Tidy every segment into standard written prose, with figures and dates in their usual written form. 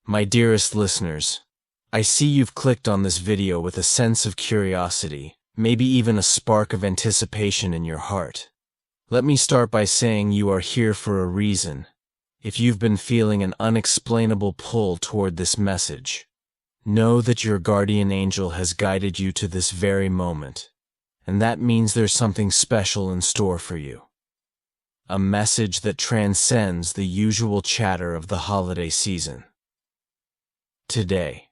My dearest listeners, I see you've clicked on this video with a sense of curiosity, maybe even a spark of anticipation in your heart. Let me start by saying you are here for a reason. If you've been feeling an unexplainable pull toward this message, know that your guardian angel has guided you to this very moment, and that means there's something special in store for you. A message that transcends the usual chatter of the holiday season. Today,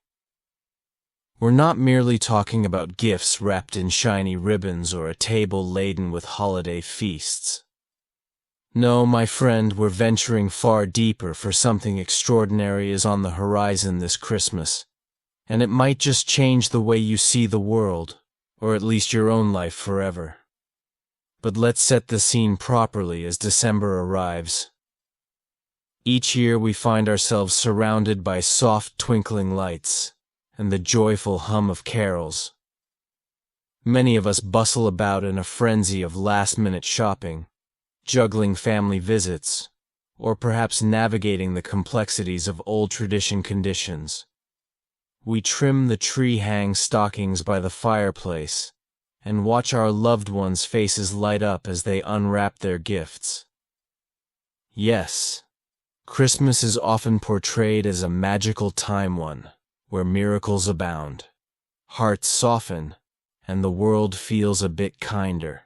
we're not merely talking about gifts wrapped in shiny ribbons or a table laden with holiday feasts. No, my friend, we're venturing far deeper, for something extraordinary is on the horizon this Christmas, and it might just change the way you see the world, or at least your own life forever. But let's set the scene properly as December arrives. Each year we find ourselves surrounded by soft twinkling lights and the joyful hum of carols. Many of us bustle about in a frenzy of last-minute shopping, juggling family visits, or perhaps navigating the complexities of old tradition conditions. We trim the tree, hang stockings by the fireplace, and watch our loved ones' faces light up as they unwrap their gifts. Yes, Christmas is often portrayed as a magical time, one where miracles abound, hearts soften, and the world feels a bit kinder.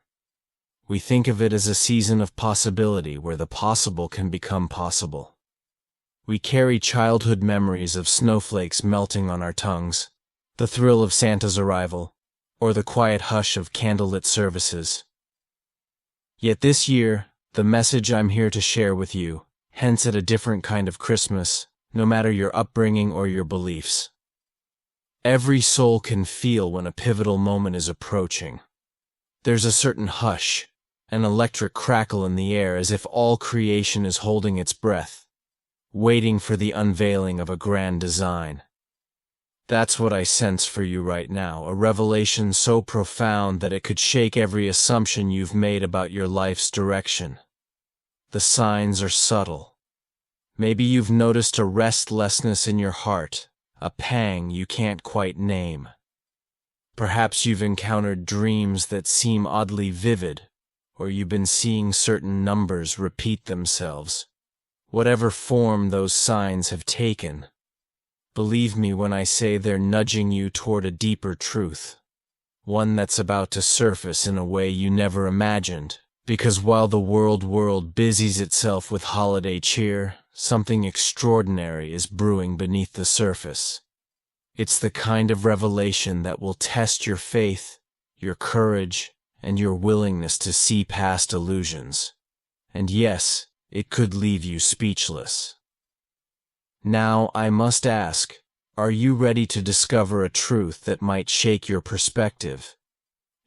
We think of it as a season of possibility where the possible can become possible. We carry childhood memories of snowflakes melting on our tongues, the thrill of Santa's arrival, or the quiet hush of candlelit services. Yet this year, the message I'm here to share with you hints at a different kind of Christmas, no matter your upbringing or your beliefs. Every soul can feel when a pivotal moment is approaching. There's a certain hush, an electric crackle in the air, as if all creation is holding its breath, waiting for the unveiling of a grand design. That's what I sense for you right now, a revelation so profound that it could shake every assumption you've made about your life's direction. The signs are subtle. Maybe you've noticed a restlessness in your heart, a pang you can't quite name. Perhaps you've encountered dreams that seem oddly vivid, or you've been seeing certain numbers repeat themselves. Whatever form those signs have taken, believe me when I say they're nudging you toward a deeper truth, one that's about to surface in a way you never imagined. Because while the world busies itself with holiday cheer, something extraordinary is brewing beneath the surface. It's the kind of revelation that will test your faith, your courage, and your willingness to see past illusions. And yes, it could leave you speechless. Now, I must ask, are you ready to discover a truth that might shake your perspective?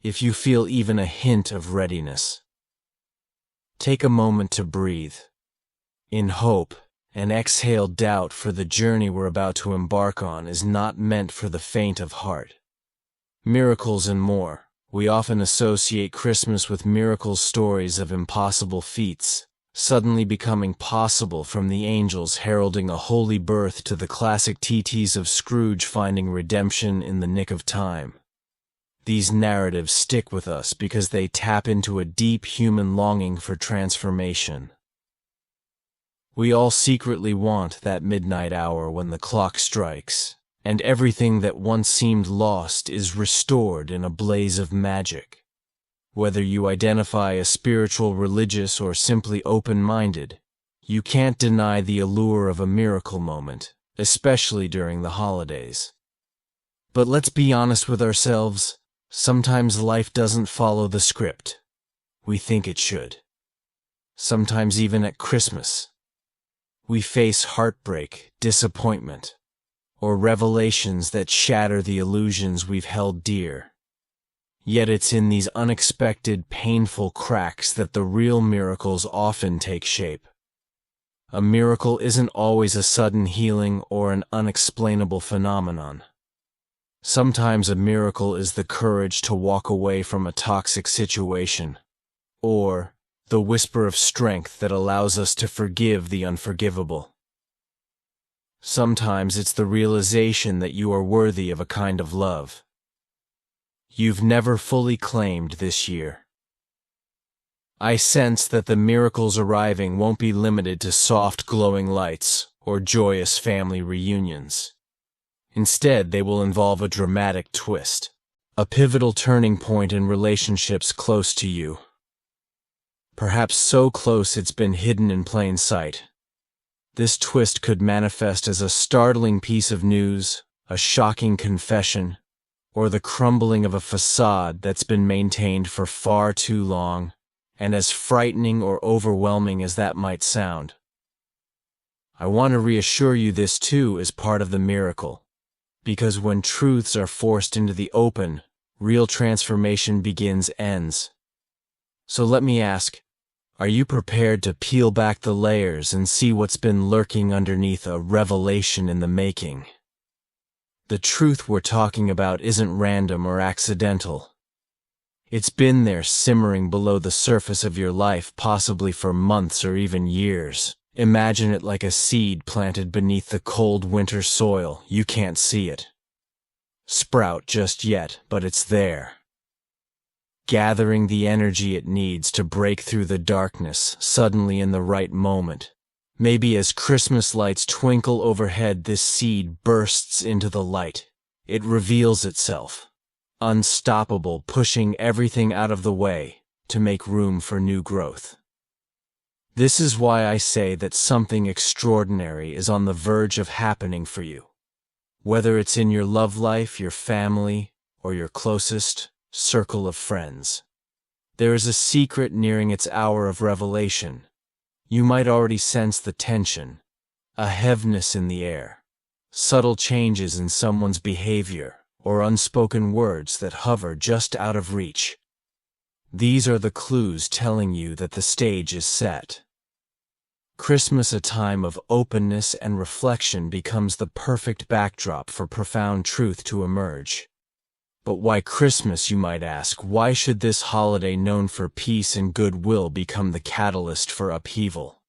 If you feel even a hint of readiness, take a moment to breathe in hope and exhale doubt, for the journey we're about to embark on is not meant for the faint of heart. Miracles and more. We often associate Christmas with miracle stories of impossible feats suddenly becoming possible, from the angels heralding a holy birth to the classic TTs of Scrooge finding redemption in the nick of time. These narratives stick with us because they tap into a deep human longing for transformation. We all secretly want that midnight hour when the clock strikes, and everything that once seemed lost is restored in a blaze of magic. Whether you identify as spiritual, religious, or simply open-minded, you can't deny the allure of a miracle moment, especially during the holidays. But let's be honest with ourselves. Sometimes life doesn't follow the script we think it should. Sometimes even at Christmas, we face heartbreak, disappointment, or revelations that shatter the illusions we've held dear. Yet it's in these unexpected, painful cracks that the real miracles often take shape. A miracle isn't always a sudden healing or an unexplainable phenomenon. Sometimes a miracle is the courage to walk away from a toxic situation, or the whisper of strength that allows us to forgive the unforgivable. Sometimes it's the realization that you are worthy of a kind of love you've never fully claimed this year. I sense that the miracles arriving won't be limited to soft glowing lights or joyous family reunions. Instead, they will involve a dramatic twist, a pivotal turning point in relationships close to you. Perhaps so close it's been hidden in plain sight. This twist could manifest as a startling piece of news, a shocking confession, or the crumbling of a facade that's been maintained for far too long, and as frightening or overwhelming as that might sound. I want to reassure you this too is part of the miracle, because when truths are forced into the open, real transformation ends. So let me ask, are you prepared to peel back the layers and see what's been lurking underneath a revelation in the making? The truth we're talking about isn't random or accidental. It's been there simmering below the surface of your life, possibly for months or even years. Imagine it like a seed planted beneath the cold winter soil. You can't see it sprout just yet, but it's there, gathering the energy it needs to break through the darkness suddenly in the right moment. Maybe as Christmas lights twinkle overhead, this seed bursts into the light. It reveals itself, unstoppable, pushing everything out of the way to make room for new growth. This is why I say that something extraordinary is on the verge of happening for you. Whether it's in your love life, your family, or your closest circle of friends, there is a secret nearing its hour of revelation. You might already sense the tension, a heaviness in the air, subtle changes in someone's behavior, or unspoken words that hover just out of reach. These are the clues telling you that the stage is set. Christmas, a time of openness and reflection, becomes the perfect backdrop for profound truth to emerge. But why Christmas, you might ask? Why should this holiday known for peace and goodwill become the catalyst for upheaval?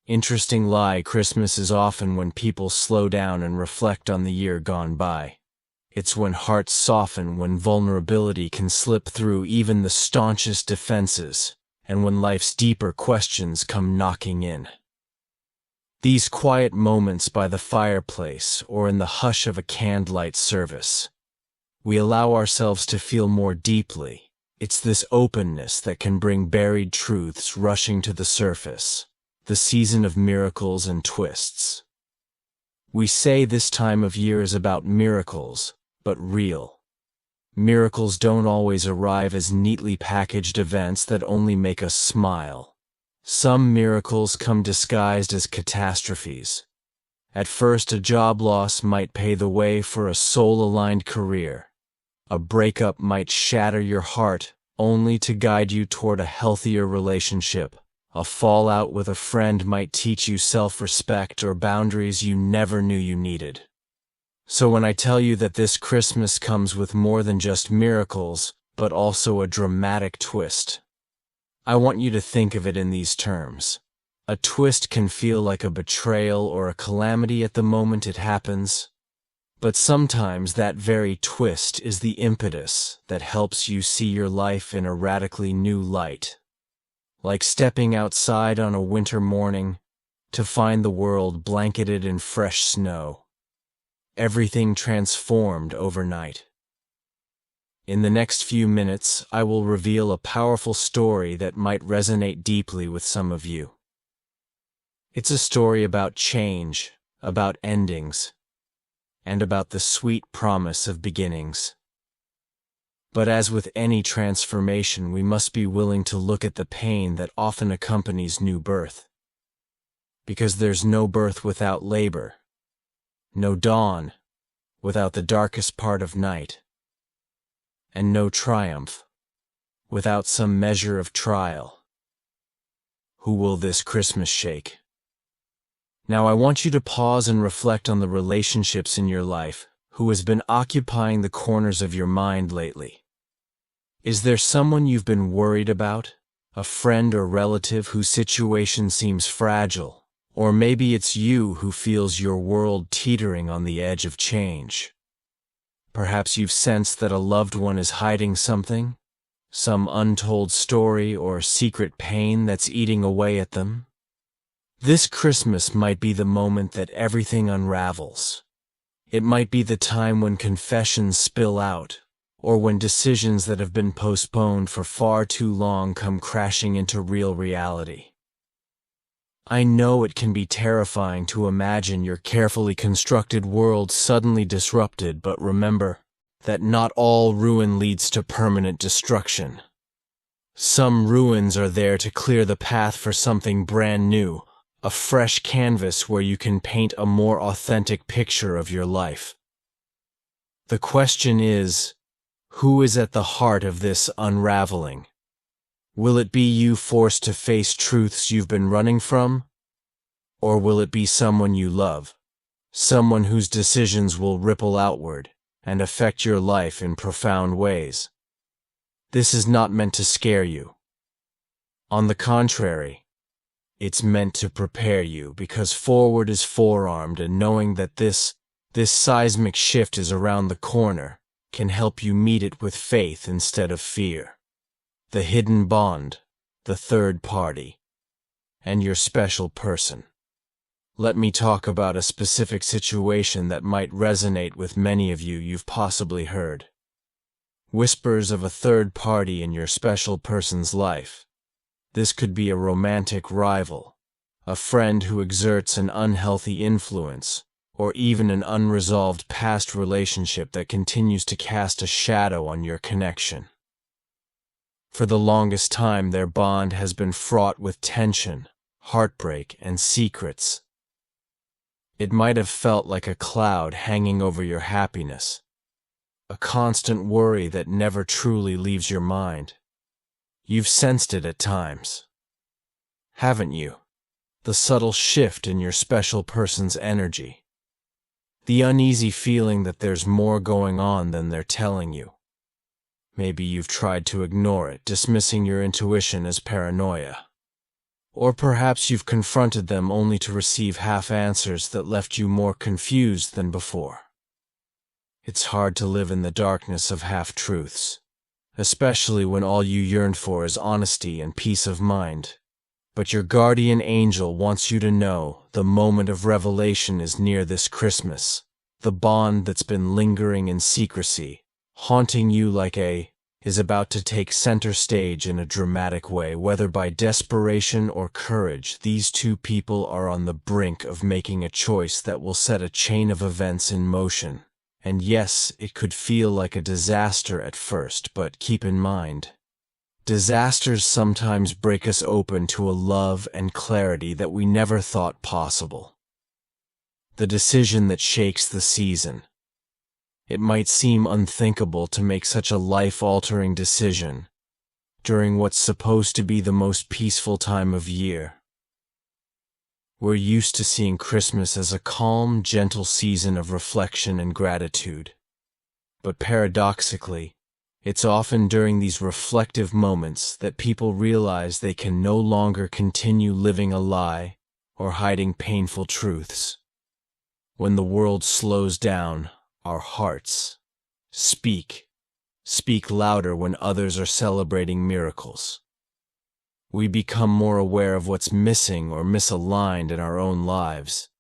Interesting lie, Christmas is often when people slow down and reflect on the year gone by. It's when hearts soften, when vulnerability can slip through even the staunchest defenses, and when life's deeper questions come knocking in. These quiet moments by the fireplace or in the hush of a candlelight service, we allow ourselves to feel more deeply. It's this openness that can bring buried truths rushing to the surface, the season of miracles and twists. We say this time of year is about miracles, but real. Miracles don't always arrive as neatly packaged events that only make us smile. Some miracles come disguised as catastrophes. At first, a job loss might pave the way for a soul-aligned career. A breakup might shatter your heart, only to guide you toward a healthier relationship. A fallout with a friend might teach you self-respect or boundaries you never knew you needed. So when I tell you that this Christmas comes with more than just miracles, but also a dramatic twist, I want you to think of it in these terms. A twist can feel like a betrayal or a calamity at the moment it happens, but sometimes that very twist is the impetus that helps you see your life in a radically new light. Like stepping outside on a winter morning to find the world blanketed in fresh snow. Everything transformed overnight. In the next few minutes, I will reveal a powerful story that might resonate deeply with some of you. It's a story about change, about endings, and about the sweet promise of beginnings. But as with any transformation, we must be willing to look at the pain that often accompanies new birth. Because there's no birth without labor, no dawn without the darkest part of night, and no triumph without some measure of trial. Who will this Christmas shake? Now I want you to pause and reflect on the relationships in your life. Who has been occupying the corners of your mind lately? Is there someone you've been worried about? A friend or relative whose situation seems fragile? Or maybe it's you who feels your world teetering on the edge of change. Perhaps you've sensed that a loved one is hiding something, some untold story or secret pain that's eating away at them. This Christmas might be the moment that everything unravels. It might be the time when confessions spill out, or when decisions that have been postponed for far too long come crashing into real reality. I know it can be terrifying to imagine your carefully constructed world suddenly disrupted, but remember that not all ruin leads to permanent destruction. Some ruins are there to clear the path for something brand new, a fresh canvas where you can paint a more authentic picture of your life. The question is, who is at the heart of this unraveling? Will it be you forced to face truths you've been running from? Or will it be someone you love, someone whose decisions will ripple outward and affect your life in profound ways? This is not meant to scare you. On the contrary, it's meant to prepare you, because forward is forearmed, and knowing that this seismic shift is around the corner can help you meet it with faith instead of fear. The hidden bond, the third party, and your special person. Let me talk about a specific situation that might resonate with many of you. You've possibly heard whispers of a third party in your special person's life. This could be a romantic rival, a friend who exerts an unhealthy influence, or even an unresolved past relationship that continues to cast a shadow on your connection. For the longest time, their bond has been fraught with tension, heartbreak, and secrets. It might have felt like a cloud hanging over your happiness, a constant worry that never truly leaves your mind. You've sensed it at times, haven't you? The subtle shift in your special person's energy. The uneasy feeling that there's more going on than they're telling you. Maybe you've tried to ignore it, dismissing your intuition as paranoia. Or perhaps you've confronted them only to receive half answers that left you more confused than before. It's hard to live in the darkness of half-truths, especially when all you yearn for is honesty and peace of mind. But your guardian angel wants you to know the moment of revelation is near this Christmas. The bond that's been lingering in secrecy, haunting you is about to take center stage in a dramatic way. Whether by desperation or courage, these two people are on the brink of making a choice that will set a chain of events in motion. And yes, it could feel like a disaster at first, but keep in mind, disasters sometimes break us open to a love and clarity that we never thought possible. The decision that shakes the season. It might seem unthinkable to make such a life-altering decision during what's supposed to be the most peaceful time of year. We're used to seeing Christmas as a calm, gentle season of reflection and gratitude. But paradoxically, it's often during these reflective moments that people realize they can no longer continue living a lie or hiding painful truths. When the world slows down, our hearts speak louder when others are celebrating miracles. We become more aware of what's missing or misaligned in our own lives.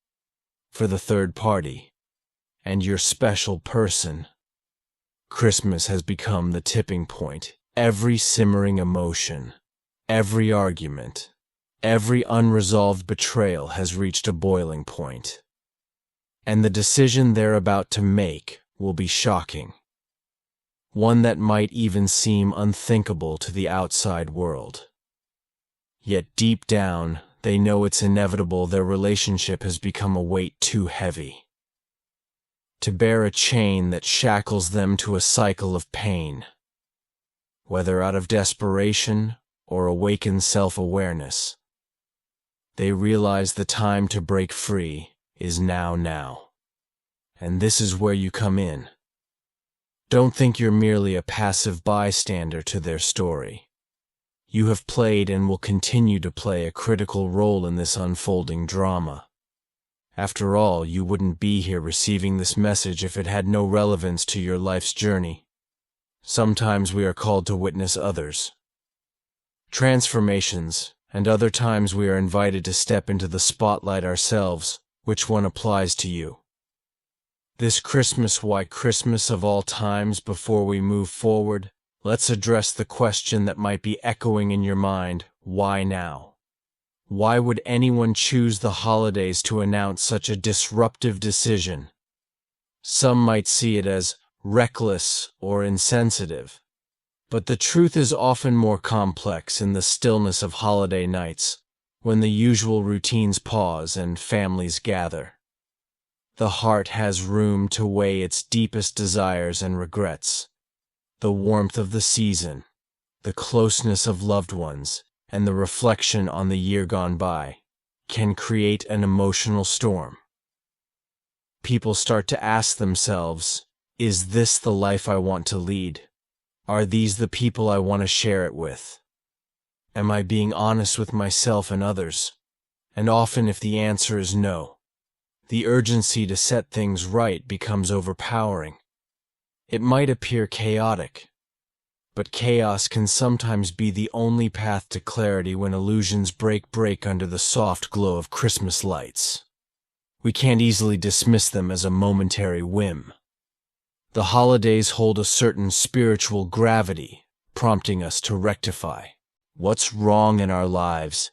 For the third party and your special person, Christmas has become the tipping point. Every simmering emotion, every argument, every unresolved betrayal has reached a boiling point. And the decision they're about to make will be shocking. One that might even seem unthinkable to the outside world. Yet deep down, they know it's inevitable. Their relationship has become a weight too heavy to bear, a chain that shackles them to a cycle of pain. Whether out of desperation or awakened self-awareness, they realize the time to break free is now. And this is where you come in. Don't think you're merely a passive bystander to their story. You have played and will continue to play a critical role in this unfolding drama. After all, you wouldn't be here receiving this message if it had no relevance to your life's journey. Sometimes we are called to witness others' transformations, and other times we are invited to step into the spotlight ourselves. Which one applies to you? This Christmas, why Christmas of all times, before we move forward, let's address the question that might be echoing in your mind: why now? Why would anyone choose the holidays to announce such a disruptive decision? Some might see it as reckless or insensitive, but the truth is often more complex in the stillness of holiday nights, when the usual routines pause and families gather. The heart has room to weigh its deepest desires and regrets. The warmth of the season, the closeness of loved ones, and the reflection on the year gone by can create an emotional storm. People start to ask themselves, is this the life I want to lead? Are these the people I want to share it with? Am I being honest with myself and others? And often, if the answer is no, the urgency to set things right becomes overpowering. It might appear chaotic, but chaos can sometimes be the only path to clarity when illusions break under the soft glow of Christmas lights. We can't easily dismiss them as a momentary whim. The holidays hold a certain spiritual gravity, prompting us to rectify what's wrong in our lives.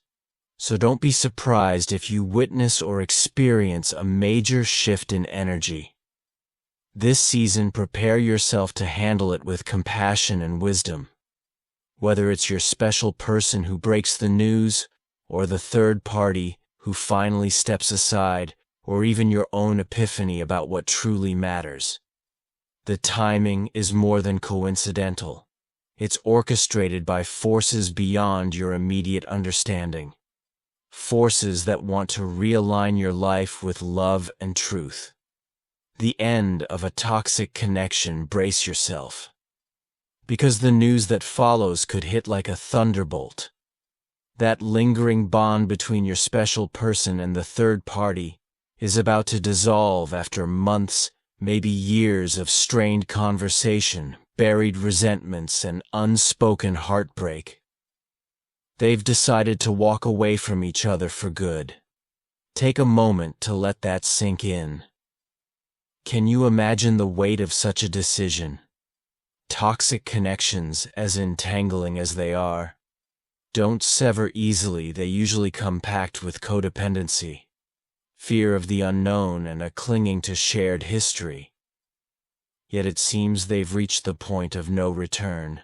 So don't be surprised if you witness or experience a major shift in energy. This season, prepare yourself to handle it with compassion and wisdom. Whether it's your special person who breaks the news, or the third party who finally steps aside, or even your own epiphany about what truly matters, the timing is more than coincidental. It's orchestrated by forces beyond your immediate understanding. Forces that want to realign your life with love and truth. The end of a toxic connection. Brace yourself, because the news that follows could hit like a thunderbolt. That lingering bond between your special person and the third party is about to dissolve after months, maybe years of strained conversation, buried resentments, and unspoken heartbreak. They've decided to walk away from each other for good. Take a moment to let that sink in. Can you imagine the weight of such a decision? Toxic connections, as entangling as they are, don't sever easily. They usually come packed with codependency, fear of the unknown, and a clinging to shared history. Yet it seems they've reached the point of no return.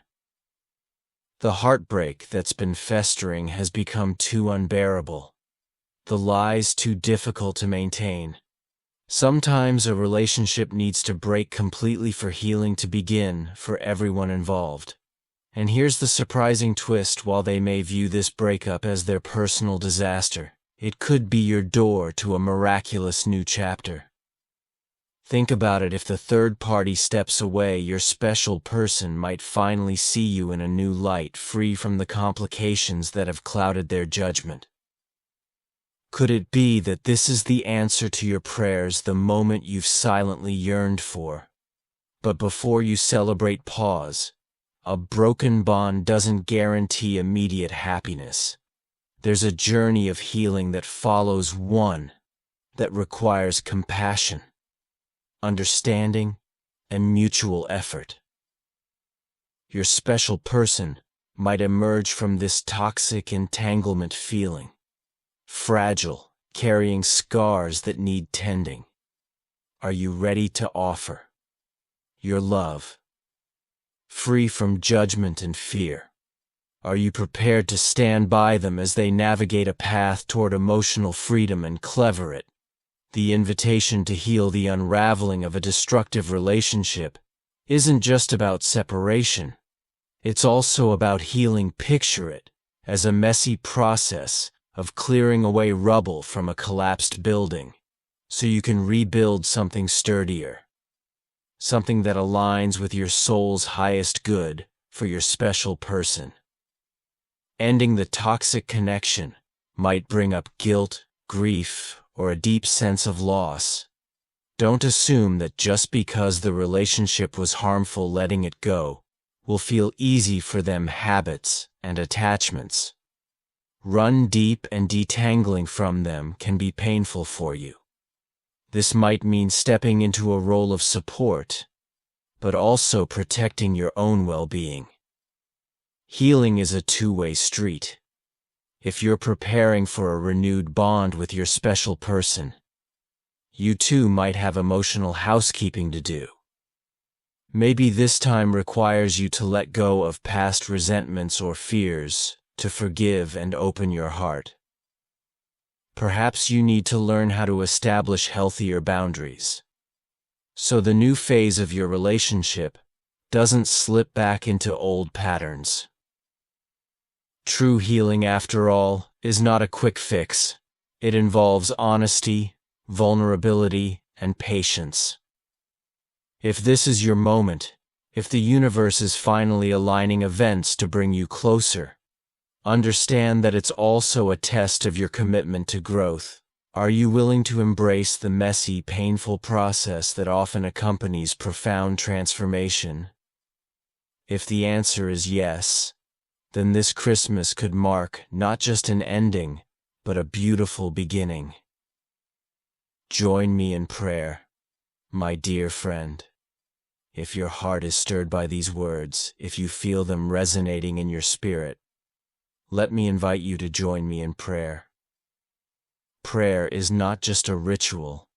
The heartbreak that's been festering has become too unbearable. The lies too difficult to maintain. Sometimes a relationship needs to break completely for healing to begin for everyone involved. And here's the surprising twist: while they may view this breakup as their personal disaster, it could be your door to a miraculous new chapter. Think about it: if the third party steps away, your special person might finally see you in a new light, free from the complications that have clouded their judgment. Could it be that this is the answer to your prayers, the moment you've silently yearned for? But before you celebrate, pause. A broken bond doesn't guarantee immediate happiness. There's a journey of healing that follows, one that requires compassion, understanding, and mutual effort. Your special person might emerge from this toxic entanglement feeling fragile, carrying scars that need tending. Are you ready to offer your love, free from judgment and fear? Are you prepared to stand by them as they navigate a path toward emotional freedom and clever it? The invitation to heal the unraveling of a destructive relationship isn't just about separation. It's also about healing. Picture it as a messy process of clearing away rubble from a collapsed building, so you can rebuild something sturdier, something that aligns with your soul's highest good for your special person. Ending the toxic connection might bring up guilt, grief, or a deep sense of loss. Don't assume that just because the relationship was harmful, letting it go will feel easy for them. Habits and attachments run deep, and detangling from them can be painful for you. This might mean stepping into a role of support, but also protecting your own well-being. Healing is a two-way street. If you're preparing for a renewed bond with your special person, you too might have emotional housekeeping to do. Maybe this time requires you to let go of past resentments or fears, to forgive and open your heart. Perhaps you need to learn how to establish healthier boundaries, so the new phase of your relationship doesn't slip back into old patterns. True healing, after all, is not a quick fix. It involves honesty, vulnerability, and patience. If this is your moment, if the universe is finally aligning events to bring you closer, understand that it's also a test of your commitment to growth. Are you willing to embrace the messy, painful process that often accompanies profound transformation? If the answer is yes, then this Christmas could mark not just an ending, but a beautiful beginning. Join me in prayer, my dear friend. If your heart is stirred by these words, if you feel them resonating in your spirit, let me invite you to join me in prayer. Prayer is not just a ritual,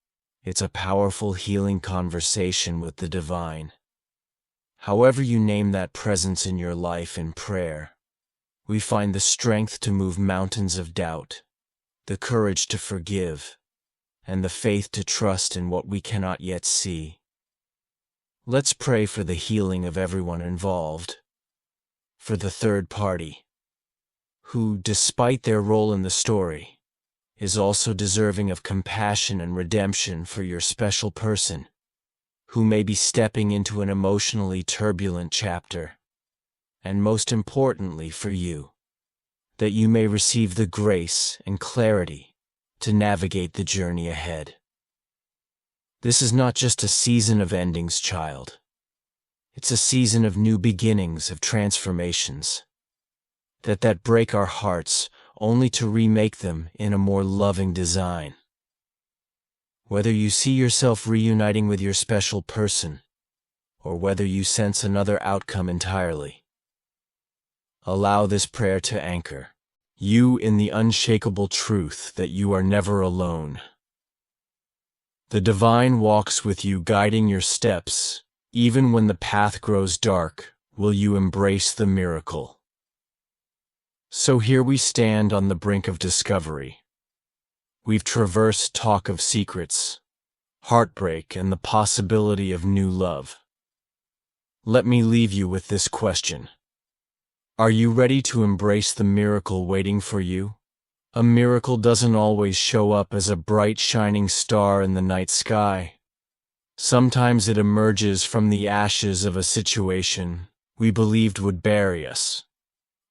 it's a powerful healing conversation with the divine. However you name that presence in your life, in prayer, we find the strength to move mountains of doubt, the courage to forgive, and the faith to trust in what we cannot yet see. Let's pray for the healing of everyone involved, for the third party, who, despite their role in the story, is also deserving of compassion and redemption, for your special person, who may be stepping into an emotionally turbulent chapter, and most importantly for you, that you may receive the grace and clarity to navigate the journey ahead. This is not just a season of endings, child. It's a season of new beginnings, of transformations that break our hearts only to remake them in a more loving design. Whether you see yourself reuniting with your special person, or whether you sense another outcome entirely, allow this prayer to anchor you in the unshakable truth that you are never alone. The divine walks with you, guiding your steps. Even when the path grows dark, will you embrace the miracle? So here we stand on the brink of discovery. We've traversed talk of secrets, heartbreak, and the possibility of new love. Let me leave you with this question. Are you ready to embrace the miracle waiting for you? A miracle doesn't always show up as a bright shining star in the night sky. Sometimes it emerges from the ashes of a situation we believed would bury us.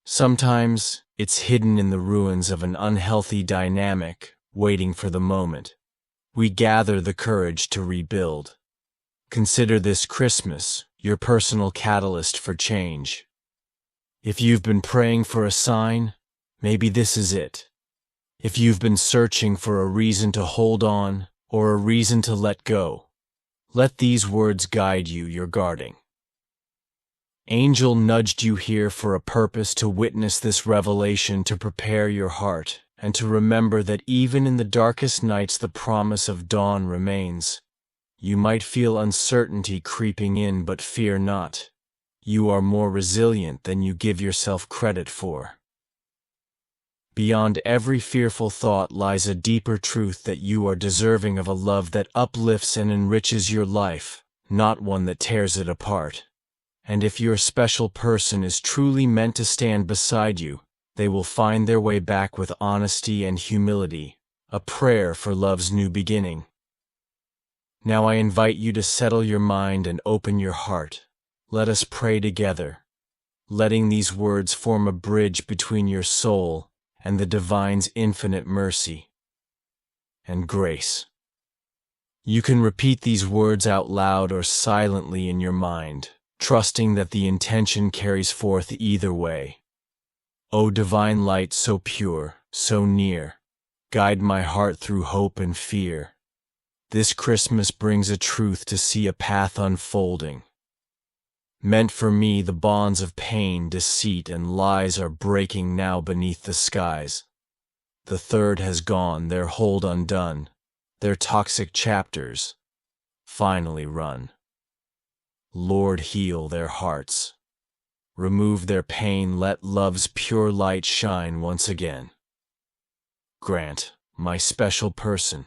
Sometimes it's hidden in the ruins of an unhealthy dynamic, waiting for the moment we gather the courage to rebuild. Consider this Christmas your personal catalyst for change. If you've been praying for a sign, maybe this is it. If you've been searching for a reason to hold on or a reason to let go, let these words guide you. You're guarding angel nudged you here for a purpose, to witness this revelation, to prepare your heart, and to remember that even in the darkest nights the promise of dawn remains. You might feel uncertainty creeping in, but fear not. You are more resilient than you give yourself credit for. Beyond every fearful thought lies a deeper truth, that you are deserving of a love that uplifts and enriches your life, not one that tears it apart. And if your special person is truly meant to stand beside you, they will find their way back with honesty and humility, a prayer for love's new beginning. Now I invite you to settle your mind and open your heart. Let us pray together. letting these words form a bridge between your soul and the divine's infinite mercy and grace. You can repeat these words out loud or silently in your mind, trusting that the intention carries forth either way. O divine light so pure, so near, guide my heart through hope and fear. This Christmas brings a truth to see a path unfolding. Meant for me, the bonds of pain, deceit, and lies are breaking now beneath the skies. The third has gone, their hold undone, their toxic chapters finally run. Lord, heal their hearts. Remove their pain, let love's pure light shine once again. Grant, my special person,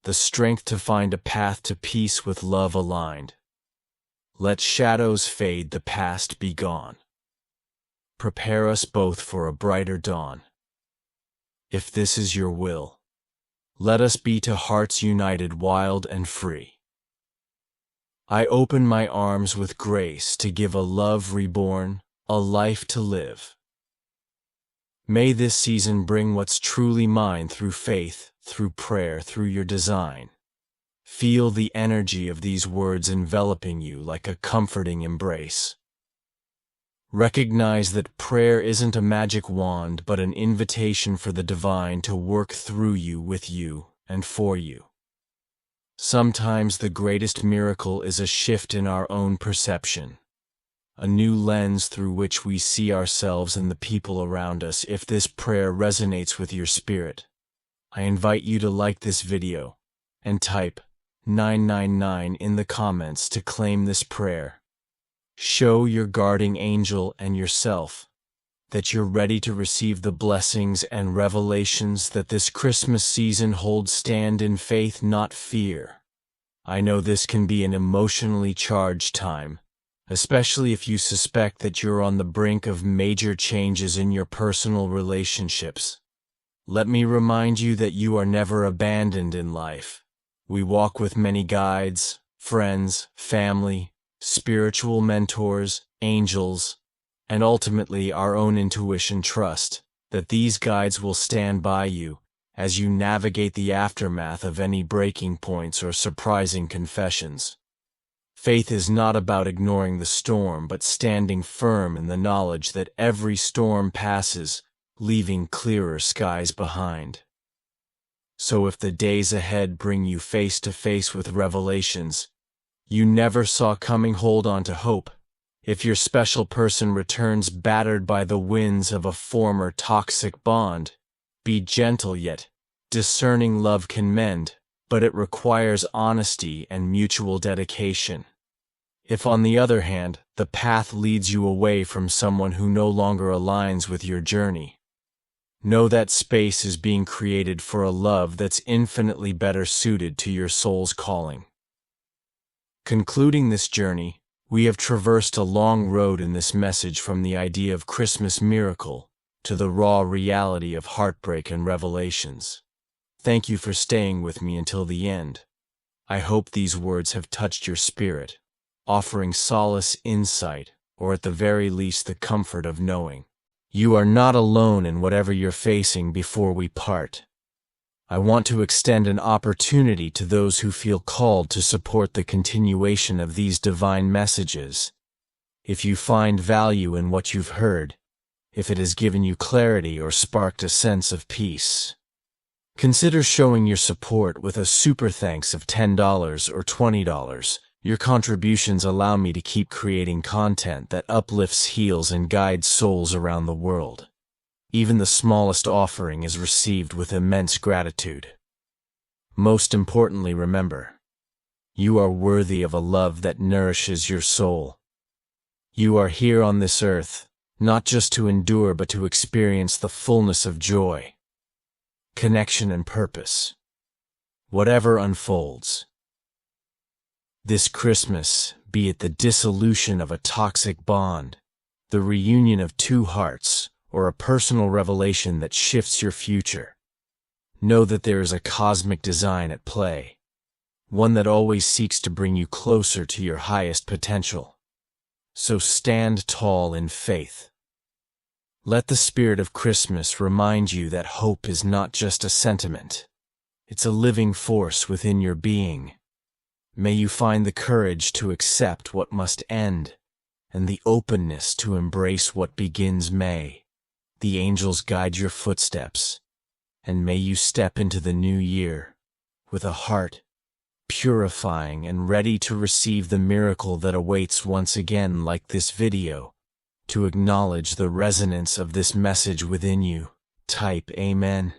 the strength to find a path to peace with love aligned. Let shadows fade, the past be gone. Prepare us both for a brighter dawn. If this is your will, let us be to hearts united, wild and free. I open my arms with grace to give a love reborn, a life to live. May this season bring what's truly mine through faith, through prayer, through your design. Feel the energy of these words enveloping you like a comforting embrace. Recognize that prayer isn't a magic wand, but an invitation for the divine to work through you, with you, and for you. Sometimes the greatest miracle is a shift in our own perception, a new lens through which we see ourselves and the people around us. If this prayer resonates with your spirit, I invite you to like this video and type 999 in the comments to claim this prayer. Show your guardian angel and yourself that you're ready to receive the blessings and revelations that this Christmas season holds. Stand in faith, not fear. I know this can be an emotionally charged time, especially if you suspect that you're on the brink of major changes in your personal relationships. Let me remind you that you are never abandoned in life. We walk with many guides, friends, family, spiritual mentors, angels, and ultimately our own intuition. Trust that these guides will stand by you as you navigate the aftermath of any breaking points or surprising confessions. Faith is not about ignoring the storm, but standing firm in the knowledge that every storm passes, leaving clearer skies behind. So if the days ahead bring you face to face with revelations you never saw coming, hold on to hope. If your special person returns battered by the winds of a former toxic bond, be gentle, yet discerning. Love can mend, but it requires honesty and mutual dedication. If, on the other hand, the path leads you away from someone who no longer aligns with your journey, know that space is being created for a love that's infinitely better suited to your soul's calling. Concluding this journey, we have traversed a long road in this message, from the idea of Christmas miracle to the raw reality of heartbreak and revelations. Thank you for staying with me until the end. I hope these words have touched your spirit, offering solace, insight, or at the very least the comfort of knowing you are not alone in whatever you're facing. Before we part, I want to extend an opportunity to those who feel called to support the continuation of these divine messages. If you find value in what you've heard, if it has given you clarity or sparked a sense of peace, consider showing your support with a super thanks of $10 or $20. Your contributions allow me to keep creating content that uplifts, heals, and guides souls around the world. Even the smallest offering is received with immense gratitude. Most importantly, remember, you are worthy of a love that nourishes your soul. You are here on this earth, not just to endure, but to experience the fullness of joy, connection, and purpose. Whatever unfolds this Christmas, be it the dissolution of a toxic bond, the reunion of two hearts, or a personal revelation that shifts your future, know that there is a cosmic design at play, one that always seeks to bring you closer to your highest potential. So stand tall in faith. Let the spirit of Christmas remind you that hope is not just a sentiment. It's a living force within your being. May you find the courage to accept what must end, and the openness to embrace what begins. May the angels guide your footsteps, and may you step into the new year with a heart purifying and ready to receive the miracle that awaits. Once again, like this video, to acknowledge the resonance of this message within you, type Amen.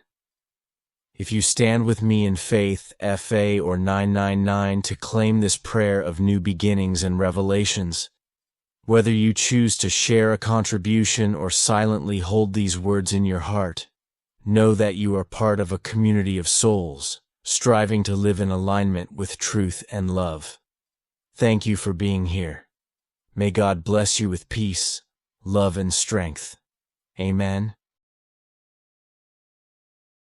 If you stand with me in faith, FA or 999 to claim this prayer of new beginnings and revelations. Whether you choose to share a contribution or silently hold these words in your heart, know that you are part of a community of souls, striving to live in alignment with truth and love. Thank you for being here. May God bless you with peace, love, and strength. Amen.